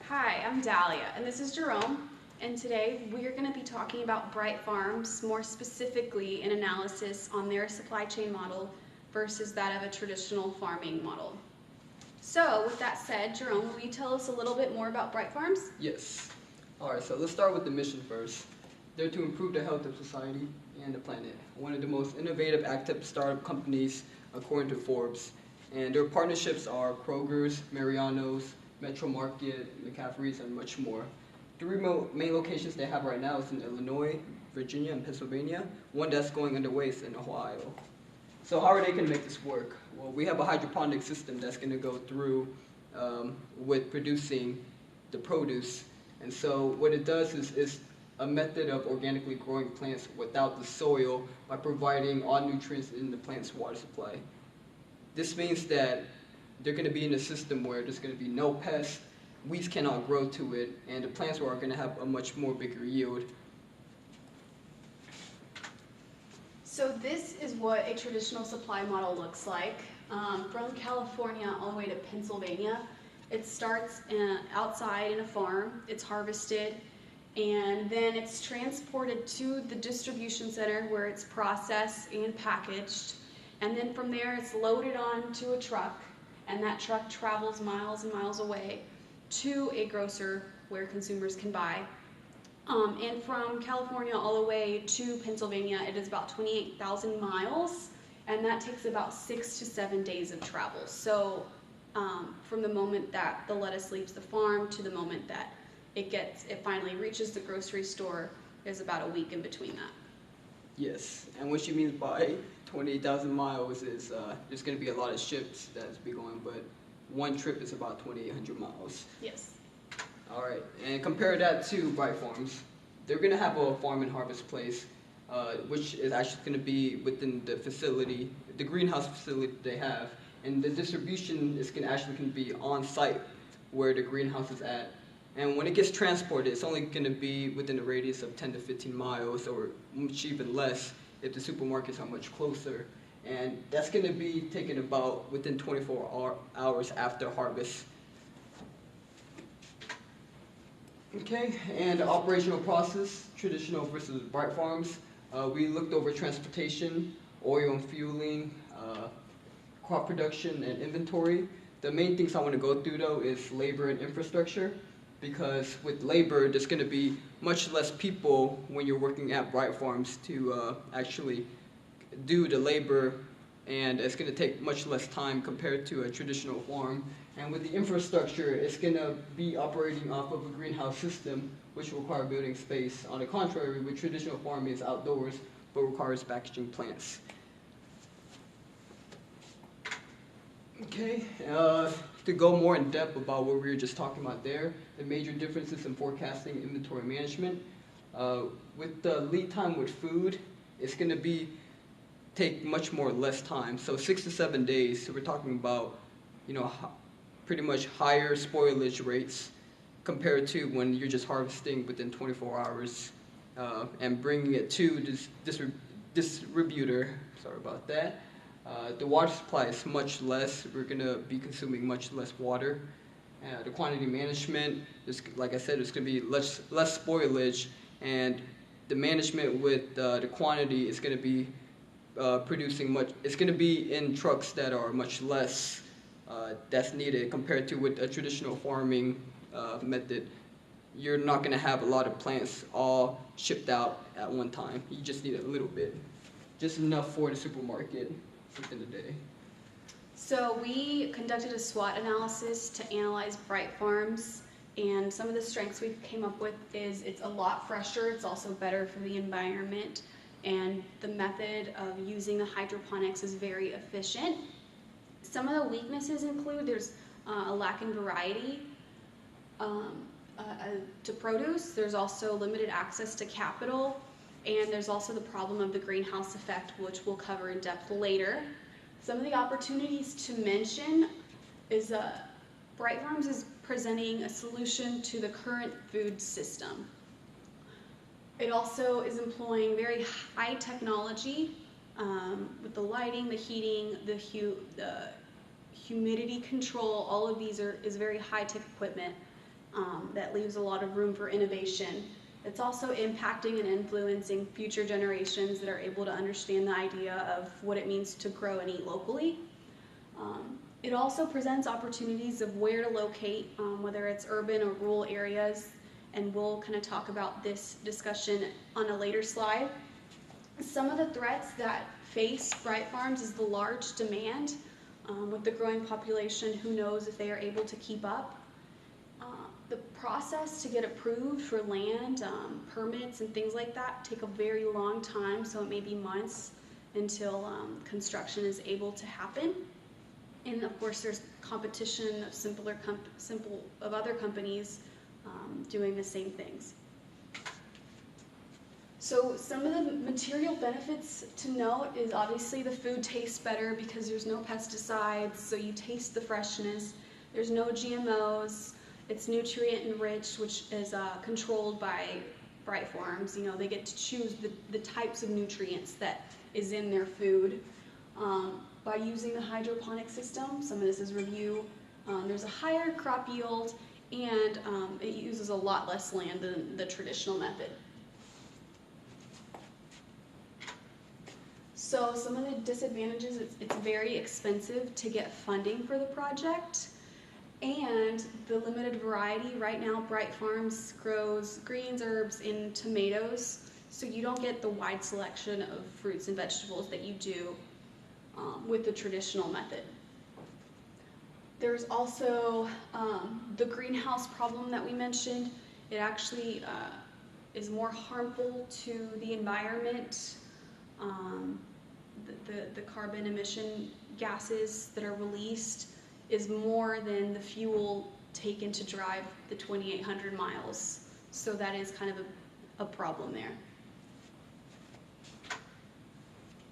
Hi, I'm Dahlia, and this is Jerome, and today we are going to be talking about Bright Farms, more specifically an analysis on their supply chain model versus that of a traditional farming model. So, with that said, Jerome, will you tell us a little bit more about Bright Farms? Yes. Alright, so let's start with the mission first. They're to improve the health of society and the planet. One of the most innovative active startup companies according to Forbes. And their partnerships are Kroger's, Mariano's, Metro Market, McCaffrey's, and much more. Three main locations they have right now is in Illinois, Virginia, and Pennsylvania. One that's going underway is in Ohio. So how are they going to make this work? Well, we have a hydroponic system that's going to go through with producing the produce. And so what it does is a method of organically growing plants without the soil by providing all nutrients in the plant's water supply. This means that they're going to be in a system where there's going to be no pests, weeds cannot grow to it, and the plants are going to have a much more bigger yield. So this is what a traditional supply model looks like. From California all the way to Pennsylvania, it starts outside in a farm, it's harvested, and then it's transported to the distribution center where it's processed and packaged. And then from there it's loaded onto a truck, and that truck travels miles and miles away to a grocer where consumers can buy. And from California all the way to Pennsylvania, it is about 28,000 miles, and that takes about 6 to 7 days of travel. So from the moment that the lettuce leaves the farm to the moment that it finally reaches the grocery store, there's about a week in between that. Yes, and what she means by 28,000 miles is there's going to be a lot of ships that's be going, but one trip is about 2,800 miles. Yes. All right, and compare that to Bright Farms. They're going to have a farm and harvest place, which is actually going to be within the facility, the greenhouse facility they have, and the distribution is actually going to be on site where the greenhouse is at. And when it gets transported, it's only going to be within a radius of 10 to 15 miles, or much even less if the supermarkets are much closer. And that's going to be taken about within 24 hours after harvest. Okay, and the operational process, traditional versus Bright Farms. We looked over transportation, oil and fueling, crop production, and inventory. The main things I want to go through though is labor and infrastructure, because with labor there's going to be much less people when you're working at Bright Farms to actually do the labor, and it's going to take much less time compared to a traditional farm. And with the infrastructure, it's going to be operating off of a greenhouse system, which will require building space. On the contrary, with traditional farming, it's outdoors, but requires packaging plants. Okay, to go more in depth about what we were just talking about there, the major differences in forecasting and inventory management. With the lead time with food, it's going to take much more less time. So 6 to 7 days. So we're talking about, pretty much higher spoilage rates compared to when you're just harvesting within 24 hours and bringing it to this distributor. Sorry about that. The water supply is much less. We're going to be consuming much less water. The quantity management, like I said, there's going to be less spoilage, and the management with the quantity is going to be producing much. It's going to be in trucks that are much less that's needed compared to with a traditional farming method. You're not going to have a lot of plants all shipped out at one time. You just need a little bit, just enough for the supermarket within a day. So we conducted a SWOT analysis to analyze Bright Farms, and some of the strengths we came up with is it's a lot fresher, it's also better for the environment, and the method of using the hydroponics is very efficient. Some of the weaknesses include there's a lack in variety to produce, there's also limited access to capital, and there's also the problem of the greenhouse effect, which we'll cover in depth later. Some of the opportunities to mention is Bright Farms is presenting a solution to the current food system. It also is employing very high technology with the lighting, the heating, the humidity control. All of these is very high-tech equipment, that leaves a lot of room for innovation. It's also impacting and influencing future generations that are able to understand the idea of what it means to grow and eat locally. It also presents opportunities of where to locate, whether it's urban or rural areas, and we'll kind of talk about this discussion on a later slide. Some of the threats that face Bright Farms is the large demand. With the growing population, who knows if they are able to keep up. The process to get approved for land, permits and things like that take a very long time, so it may be months until construction is able to happen. And of course there's competition of other companies doing the same things. So some of the material benefits to note is obviously the food tastes better because there's no pesticides, so you taste the freshness. There's no GMOs. It's nutrient enriched, which is controlled by Bright Farms. You know, they get to choose the types of nutrients that is in their food. By using the hydroponic system, some of this is review, there's a higher crop yield and it uses a lot less land than the traditional method. So some of the disadvantages, it's very expensive to get funding for the project, and the limited variety. Right now Bright Farms grows greens, herbs, and tomatoes, so you don't get the wide selection of fruits and vegetables that you do with the traditional method. There's also the greenhouse problem that we mentioned. It actually is more harmful to the environment. The carbon emission gases that are released is more than the fuel taken to drive the 2,800 miles. So that is kind of a problem there.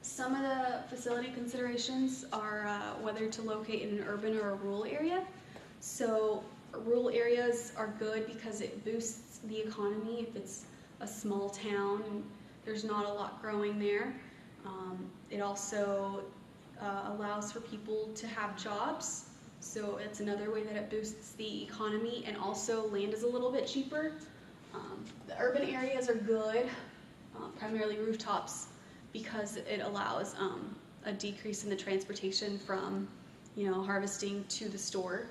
Some of the facility considerations are whether to locate in an urban or a rural area. So rural areas are good because it boosts the economy. If it's a small town and there's not a lot growing there. It also allows for people to have jobs, so it's another way that it boosts the economy, and also land is a little bit cheaper. The urban areas are good, primarily rooftops, because it allows a decrease in the transportation from, harvesting to the store.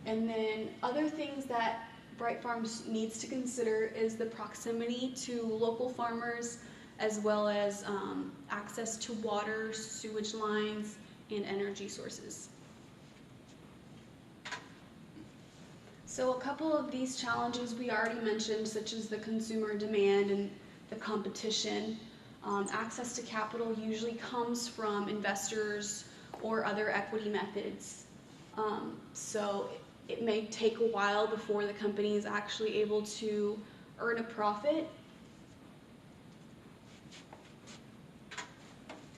And then other things that Bright Farms needs to consider is the proximity to local farmers, as well as access to water, sewage lines, and energy sources. So a couple of these challenges we already mentioned, such as the consumer demand and the competition. Access to capital usually comes from investors or other equity methods. So it may take a while before the company is actually able to earn a profit.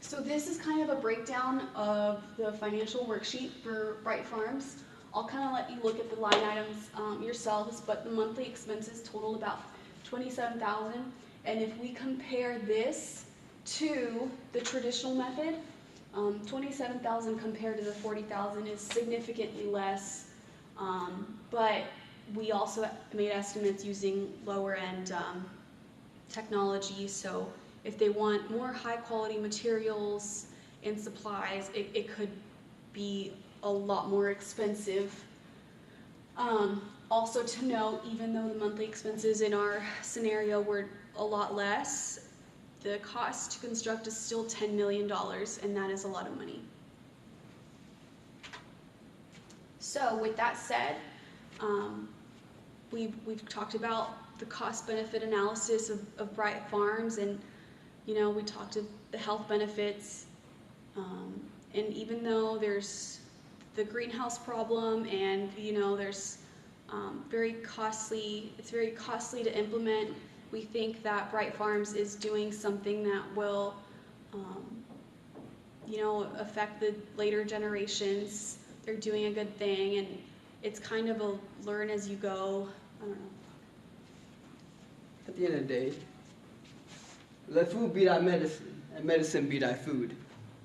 So this is kind of a breakdown of the financial worksheet for Bright Farms. I'll kind of let you look at the line items yourselves, but the monthly expenses totaled about $27,000. And if we compare this to the traditional method, $27,000 compared to the $40,000 is significantly less. But we also made estimates using lower end technology. So if they want more high quality materials and supplies, it could be a lot more expensive. Also to note, even though the monthly expenses in our scenario were a lot less, the cost to construct is still $10 million, and that is a lot of money. So with that said, we've talked about the cost-benefit analysis of Bright Farms, and we talked to the health benefits, and even though there's the greenhouse problem and there's it's very costly to implement, we think that Bright Farms is doing something that will affect the later generations. They're doing a good thing, and it's kind of a learn as you go. I don't know. At the end of the day, let food be thy medicine, and medicine be thy food.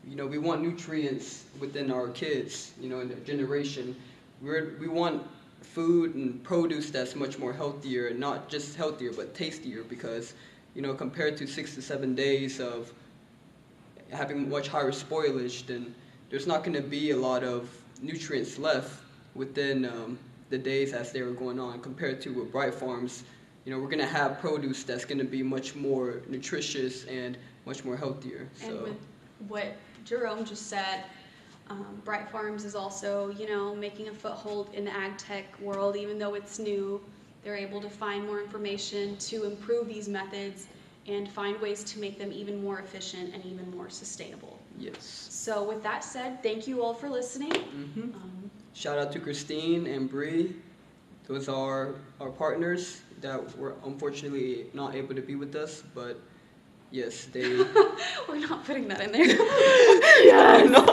We want nutrients within our kids, in their generation. We want food and produce that's much more healthier, not just healthier but tastier, because compared to 6 to 7 days of having much higher spoilage, then there's not going to be a lot of nutrients left within the days as they were going on, compared to with Bright Farms. We're going to have produce that's going to be much more nutritious and much more healthier. And with what Jerome just said, Bright Farms is also, making a foothold in the ag tech world. Even though it's new, they're able to find more information to improve these methods and find ways to make them even more efficient and even more sustainable. Yes. So with that said, thank you all for listening. Mm-hmm. Shout out to Christine and Bree. Those are our partners that were unfortunately not able to be with us, but yes, they... We're not putting that in there. Yeah, no.